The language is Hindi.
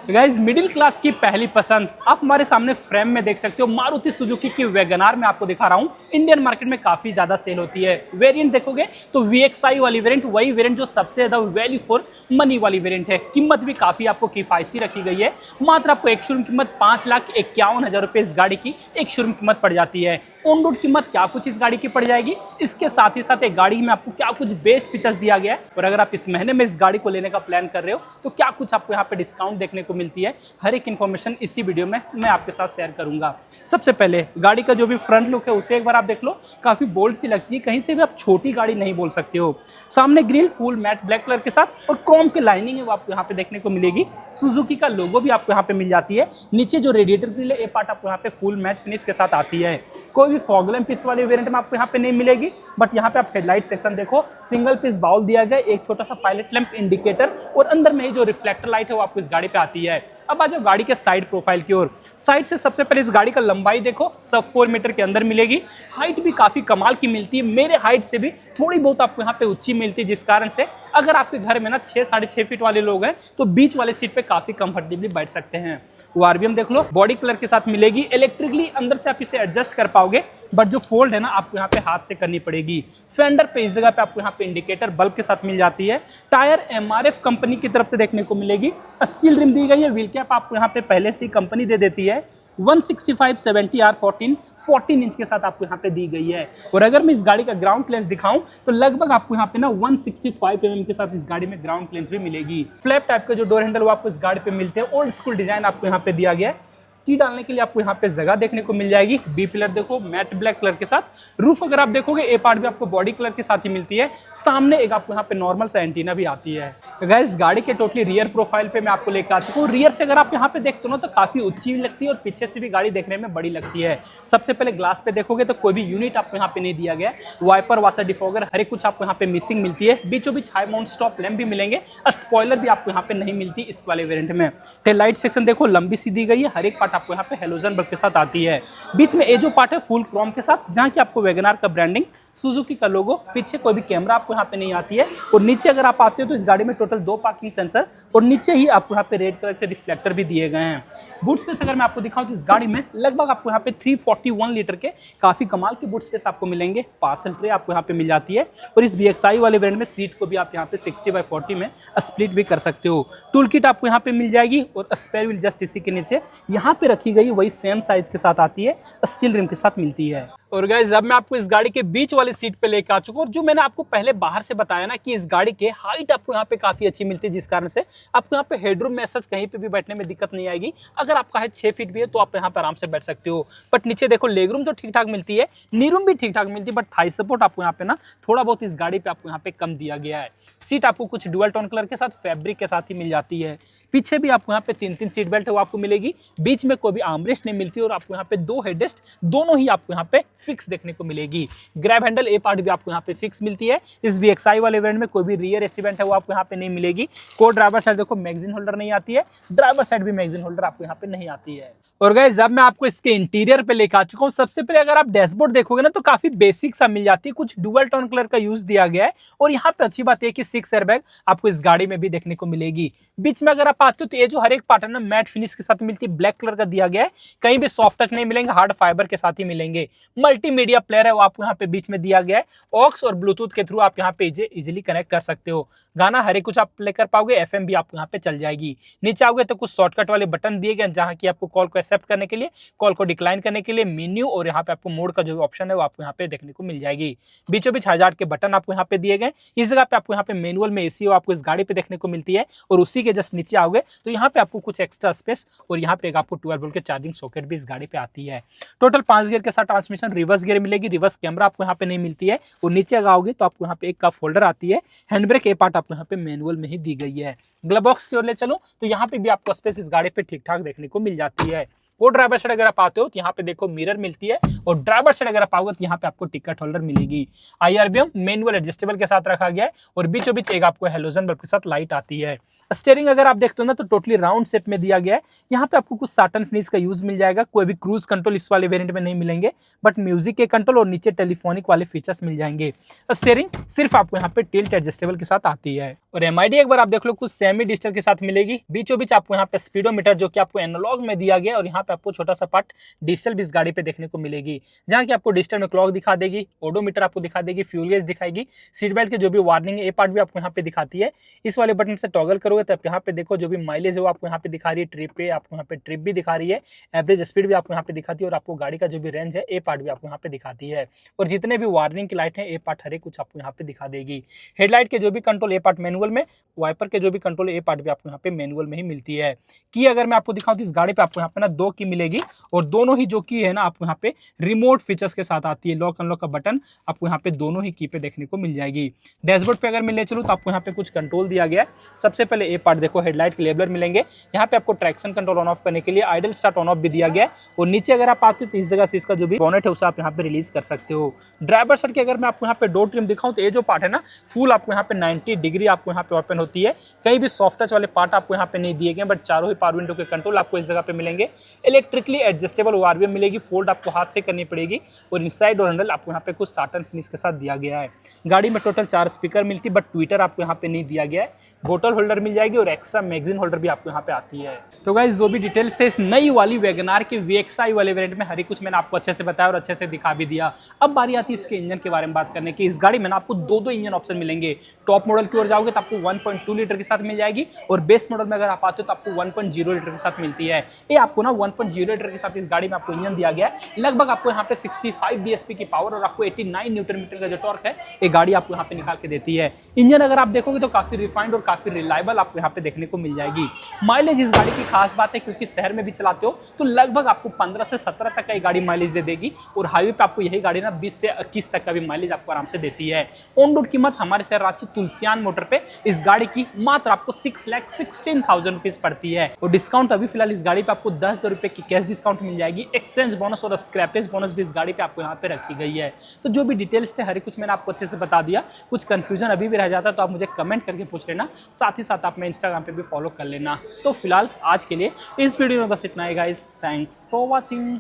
गाइस मिडिल क्लास की पहली पसंद आप हमारे सामने फ्रेम में देख सकते हो। मारुति सुजुकी की वैगनार में आपको दिखा रहा हूँ। इंडियन मार्केट में काफी ज्यादा सेल होती है। वेरिएंट देखोगे तो VXI वाली वेरिएंट, वही वेरिएंट जो सबसे ज्यादा वैल्यू फॉर मनी वाली वेरिएंट है। कीमत भी काफी आपको किफायती रखी गई है। मात्र आपको एक शोरूम कीमत 5,51,000 रुपए इस गाड़ी की एक शोरूम कीमत पड़ जाती है। ऑन रोड कीमत क्या कुछ इस गाड़ी की पड़ जाएगी, इसके साथ ही साथ एक गाड़ी में आपको क्या कुछ बेस्ट फीचर्स दिया गया है, और अगर आप इस महीने में इस गाड़ी को लेने का प्लान कर रहे हो तो क्या कुछ आपको यहाँ पे डिस्काउंट देखने को मिलती है, हर एक इन्फॉर्मेशन इसी वीडियो में मैं आपके साथ शेयर करूंगा। सबसे पहले गाड़ी का जो भी फ्रंट लुक है उसे एक बार आप देख लो। काफी बोल्ड सी लगती है, कहीं से भी आप छोटी गाड़ी नहीं बोल सकते हो। सामने grill full matte black colour के साथ और क्रोम की लाइनिंग है वो आपको यहाँ पे देखने को मिलेगी। सुजुकी का लोगो भी आपको यहाँ पे मिल जाती है। नीचे जो रेडिएटर ग्रिल है ये पार्ट आपको यहाँ पे फुल मैट फिनिश के साथ आती है। कोई भी फॉग लैंप इस वाले वेरिएंट में आपको यहाँ पे नहीं मिलेगी, बट यहाँ पे आप हेडलाइट सेक्शन देखो, सिंगल पीस बाउल दिया गया, एक छोटा सा पायलट लैंप इंडिकेटर और अंदर में ही जो रिफ्लेक्टर लाइट है वो आपको इस गाड़ी पे आती है। अब आ जाओ गाड़ी के साइड प्रोफाइल की ओर। साइड से सबसे पहले इस गाड़ी का लंबाई देखो, सब 4 मीटर के अंदर मिलेगी। हाइट भी काफी कमाल की मिलती है, मेरे हाइट से भी थोड़ी बहुत आपको यहाँ पे ऊंची मिलती है, जिस कारण से अगर आपके घर में ना 6-6.5 फीट वाले लोग हैं तो बीच वाले सीट पे काफी कंफर्टेबली बैठ सकते हैं। आरबीएम देख लो, बॉडी कलर के साथ मिलेगी। इलेक्ट्रिकली अंदर से आप इसे एडजस्ट कर पाओगे, बट जो फोल्ड है ना आपको यहाँ पे हाथ से करनी पड़ेगी। फेंडर पे इस जगह पे आपको यहाँ पे इंडिकेटर बल्ब के साथ मिल जाती है। टायर MRF कंपनी की तरफ से देखने को मिलेगी। स्टील रिम दी गई है। व्हील कैप आपको यहाँ पे पहले से ही कंपनी दे देती है। 165/70R14 14 इंच के साथ आपको यहाँ पे दी गई है। और अगर मैं इस गाड़ी का ग्राउंड क्लियरेंस दिखाऊं तो लगभग आपको यहाँ पे ना 165 mm के साथ इस गाड़ी में ग्राउंड क्लियरेंस भी मिलेगी। फ्लैप टाइप का जो डोर हैंडल वो आपको इस गाड़ी पे मिलते हैं। ओल्ड स्कूल डिजाइन आपको यहाँ पे दिया गया है। की डालने के लिए आपको यहाँ पे जगह देखने को मिल जाएगी। बी पिलर देखो मैट ब्लैक कलर के साथ। रूफ अगर आप देखोगे ए पार्ट भी आपको बॉडी कलर के साथ ही मिलती है। सामने एक आपको यहाँ पे नॉर्मल सा एंटीना भी आती है। गाइस गाड़ी के टोटली रियर प्रोफाइल पे मैं आपको लेकर आ चुका हूँ। रियर से अगर आप यहाँ पे देखते हो ना तो काफी ऊंची भी लगती है और पीछे से भी गाड़ी देखने में बड़ी लगती है। सबसे पहले ग्लास पे देखोगे तो कोई भी यूनिट आपको यहाँ पे नहीं दिया गया। वाइपर वाशर डिफॉगर हर एक कुछ आपको यहाँ पे मिसिंग मिलती है। बीचों बीच हाई माउंट स्टॉप लैंप भी मिलेंगे। स्पॉइलर भी आपको यहाँ पे नहीं मिलती इस वाले वेरिएंट में। टेल लाइट सेक्शन देखो लंबी सी दी गई है। हर एक पार्ट आपको यहाँ पे हेलोजन बल्ब के साथ आती है। बीच में ये जो पार्ट है फुल क्रोम के साथ, जहाँ की आपको वैगनार का ब्रांडिंग, सुजुकी का लोगो, पीछे कोई भी कैमरा आपको यहाँ पे नहीं आती है। और नीचे अगर आप आते हो तो इस गाड़ी में टोटल 2 पार्किंग सेंसर और नीचे ही आपको यहाँ पे रेड कलर के रिफ्लेक्टर भी दिए गए हैं। बूट स्पेस अगर मैं आपको दिखाऊं तो इस गाड़ी में लगभग आपको यहाँ पे 341 लीटर के काफी कमाल के बूट स्पेस आपको मिलेंगे। पार्सल ट्रे आपको यहाँ पे मिल जाती है। और इस VXI वाले वेरिएंट में सीट को भी आप यहाँ पे 60/40 में स्प्लिट भी कर सकते हो। टूल किट आपको यहाँ पे मिल जाएगी और स्पेयर व्हील जस्ट इसी के नीचे यहाँ पे रखी गई, वही सेम साइज के साथ आती है, स्टील रिम के साथ मिलती है। और गाइस अब मैं आपको इस गाड़ी के बीच वाली सीट पे लेकर आ चुका हूँ। और जो मैंने आपको पहले बाहर से बताया ना कि इस गाड़ी के हाइट आपको यहाँ पे काफी अच्छी मिलती है, जिस कारण से आपको यहाँ पे हेडरूम में सच कहीं पे भी बैठने में दिक्कत नहीं आएगी। अगर आपका हाइट 6 फीट भी है तो आप यहाँ पे आराम से बैठ सकते हो। बट नीचे देखो लेग रूम तो ठीक ठाक मिलती है, नी रूम भी ठीक ठाक मिलती है, बट थाई सपोर्ट आपको यहाँ पे ना थोड़ा बहुत इस गाड़ी पे आपको यहाँ पे कम दिया गया है। सीट आपको कुछ डुअल टोन कलर के साथ फैब्रिक के साथ ही मिल जाती है। पीछे भी आपको यहाँ पे 3-3 सीट बेल्ट है वो आपको मिलेगी। बीच में कोई भी आर्मरेस्ट नहीं मिलती और आपको यहाँ पे 2 हेडरेस्ट दोनों ही आपको यहाँ पे फिक्स देखने को मिलेगी। ग्रैब हैंडल ए पार्ट भी आपको यहाँ पे फिक्स मिलती है। इस VXI वाले वेरिएंट में कोई भी रियर एसी वेंट है वो आपको यहाँ पे नहीं मिलेगी। को ड्राइवर साइड देखो मैगजीन होल्डर नहीं आती है, ड्राइवर साइड भी मैगजीन होल्डर आपको यहाँ पे नहीं आती है। और गाइस अब मैं आपको इसके इंटीरियर पे लेकर आ चुका हूँ। सबसे पहले अगर आप डैशबोर्ड देखोगे ना तो काफी बेसिक सा मिल जाती है, कुछ डुअल टोन कलर का यूज दिया गया है। और यहाँ पे अच्छी बात है कि 6 एयरबैग आपको इस गाड़ी में भी देखने को मिलेगी। बीच में अगर आप आते हो तो ये जो हर एक पार्ट है ना मैट फिनिश के साथ मिलती है, ब्लैक कलर का दिया गया है। कहीं भी सॉफ्ट टच नहीं मिलेंगे, हार्ड फाइबर के साथ ही मिलेंगे। मल्टीमीडिया प्लेयर है वो आपको यहाँ पे बीच में दिया गया है। ऑक्स और ब्लूटूथ के थ्रू आप यहाँ पे इजिली कनेक्ट कर सकते हो। गाना हर एक कुछ आप प्ले कर पाओगे। FM भी आपको यहाँ पे चल जाएगी। नीचे आओगे तो कुछ शॉर्टकट वाले बटन दिए गए जहाँ की आपको कॉल को एक्सेप्ट करने के लिए, कॉल को डिक्लाइन करने के लिए मेन्यू, और यहाँ पे आपको मोड का जो ऑप्शन है वो आपको यहाँ पे देखने को मिल जाएगी। बीचों बीच हजार के बटन आपको यहाँ पे दिए गए। इस जगह पे आपको यहाँ पे मैनुअल में AC आपको इस गाड़ी पे देखने को मिलती है। और उसी के जस्ट नीचे आओगे तो यहाँ पे आपको कुछ एक्स्ट्रा स्पेस और यहाँ पे आपको 12 वोल्ट के चार्जिंग सॉकेट भी इस गाड़ी पे आती है। टोटल 5 गियर के साथ ट्रांसमिशन, रिवर्स गियर मिलेगी। रिवर्स कैमरा आपको यहाँ पे नहीं मिलती है। और नीचे अगर आओगे तो आपको यहाँ पे एक कप होल्डर आती है। हैंड ब्रेक ए पार्ट आपको यहाँ पे मैनुअल में ही दी गई है। ग्लव बॉक्स की ओर ले चलो तो यहाँ पे भी आपको स्पेस इस गाड़ी पे ठीक ठाक देखने को मिल जाती है। को ड्राइवर साइड अगर आप आते हो तो यहाँ पे देखो मिरर मिलती है, और ड्राइवर साइड अगर आप आओगे तो यहाँ पे आपको टिकट होल्डर मिलेगी। IRBM मैनुअल एडजस्टेबल के साथ रखा गया है, और बीचों बीच एक आपको हेलोजन बल्ब के साथ लाइट आती है। स्टीयरिंग अगर आप देखते हो ना तो टोटली राउंड शेप में दिया गया है। यहाँ पे आपको कुछ साटन फिनिश का यूज मिल जाएगा। कोई भी क्रूज कंट्रोल इस वाले वेरिएंट में नहीं मिलेंगे, बट म्यूजिक के कंट्रोल और नीचे टेलीफोनिक वाले फीचर्स मिल जाएंगे। स्टीयरिंग सिर्फ आपको यहाँ पे टिल्ट एडजस्टेबल के साथ आती है। और MID एक बार आप देख लो कुछ सेमी डिजिटल के साथ मिलेगी। बीचों बीच आपको यहाँ पे स्पीडोमीटर जो कि आपको एनालॉग में दिया गया, और यहाँ पे आपको छोटा सा पार्ट डिजिटल भी इस गाड़ी पे देखने को मिलेगी, जहाँ की आपको डिजिटल में क्लॉक दिखा देगी, ओडोमीटर आपको दिखा देगी, फ्यूल गेज दिखाएगी, सीट बेल्ट के जो भी वार्निंग है ये पार्ट भी आपको यहाँ पे दिखाती है। इस वाले बटन से टॉगल करोगे तो आप यहाँ पे देखो जो भी माइलेज है वो आपको यहाँ पे दिखा रही है, ट्रिप पे आपको यहाँ पे ट्रिप भी दिखा रही है, एवरेज स्पीड भी आपको यहाँ पे दिखाती है, और आपको गाड़ी का जो भी रेंज है ये पार्ट भी आपको यहाँ पे दिखाती है। और जितने भी वार्निंग की लाइट है ये पार्ट हर एक कुछ आपको यहाँ पे दिखा देगी। हेडलाइट के जो भी कंट्रोल ये पार्ट मैनुअल में, वाइपर के जो भी कंट्रोल ये पार्ट भी आपको यहाँ पे मैनुअल में ही मिलती है। की अगर मैं आपको दिखाऊं तो इस गाड़ी पे आपको यहाँ पे ना 2 की मिलेगी, और दोनों ही जो की है ना आपको यहाँ पे रिमोट फीचर्स के साथ आती है। लॉक अनलॉक का बटन आपको यहाँ पे दोनों ही की पे देखने को मिल जाएगी। डैशबोर्ड पे अगर मैं ले चलूँ तो आपको यहाँ पे कुछ कंट्रोल दिया गया है। सबसे पहले ये पार्ट देखो, हेडलाइट के लेबलर मिलेंगे। यहाँ पे आपको ट्रैक्शन कंट्रोल ऑन ऑफ करने के लिए आइडल स्टार्ट ऑन ऑफ भी दिया गया है, और नीचे अगर आप आते हो तो इस जगह से इसका जो भी बोनेट है उसे आप यहाँ पे रिलीज कर सकते हो। ड्राइवर साइड की अगर मैं आपको यहाँ पे डोर ट्रिम दिखाऊं तो ये जो पार्ट है ना फुल आपको यहाँ पे 90 डिग्री आपको यहाँ पे ओपन होती है। कहीं भी सॉफ्ट टच वाले पार्ट आपको यहाँ पे नहीं दिए गए, बट चारों ही पावर विंडो के कंट्रोल आपको इस जगह पे मिलेंगे। इलेक्ट्रिकली एडजस्टेबल ORVM मिलेगी, फोल्ड आपको हाथ से करनी पड़ेगी, और इनसाइड डोर हैंडल आपको यहाँ पे कुछ साटन फिनिश के साथ दिया गया है। गाड़ी में टोटल 4 स्पीकर मिलती है, बट ट्विटर आपको यहाँ पे नहीं दिया गया है। बोतल होल्डर मिल जाएगी, और एक्स्ट्रा मैगजीन होल्डर भी आपको यहाँ पे आती है। तो गाइस जो भी डिटेल्स थे इस नई वाली वैगनार के VXI वाले वेरिएंट में, हर एक कुछ मैंने आपको अच्छे से बताया और अच्छे से दिखा भी दिया। अब बारी आती है इसके इंजन के बारे में बात करने की। इस गाड़ी में ना आपको दो इंजन ऑप्शन मिलेंगे। टॉप मॉडल की ओर जाओगे तो आपको 1.2 लीटर के साथ मिल जाएगी, और बेस मॉडल में अगर आप आते हो तो आपको 1.0 लीटर के साथ मिलती है। ये आपको ना 1.0 लीटर के साथ इस गाड़ी में आपको इंजन दिया गया है। लगभग आपको यहाँ पे 65 bhp की पावर और आपको 89 न्यूटन मीटर का जो टॉर्क है ये गाड़ी आपको यहाँ पे निकाल के देती है। इंजन अगर आप देखोगे तो काफी रिफाइंड और काफी रिलायबल आपको यहाँ पे देखने को मिल जाएगी। माइलेज इस गाड़ी की खास बात है, क्योंकि शहर में भी चलाते हो तो लगभग आपको 15 से 17 तक का ये गाड़ी माइलेज दे देगी, और हाईवे पे आपको यही गाड़ी ना 20 से 21 तक का भी माइलेज आपको आराम से देती है। ऑन रोड कीमत हमारे शहर रांची तुलसियान मोटर पे इस गाड़ी की मात्र आपको 6,16,000 रुपीज पड़ती है। और डिस्काउंट अभी फिलहाल इस गाड़ी पे आपको 10,000 रुपए की कैश डिस्काउंट मिल जाएगी। एक्सचेंज बोनस और स्क्रैपेज बोनस भी इस गाड़ी पे आपको यहाँ पे रखी गई है। तो जो भी डिटेल्स थे हर कुछ मैंने आपको अच्छे से बता दिया। कुछ कंफ्यूजन अभी भी रह जाता तो आप मुझे कमेंट करके पूछ लेना, साथ ही साथ आप मैं इंस्टाग्राम पे भी फॉलो कर लेना। तो फिलहाल आज के लिए इस वीडियो में बस इतना ही गाइस। Thanks for watching.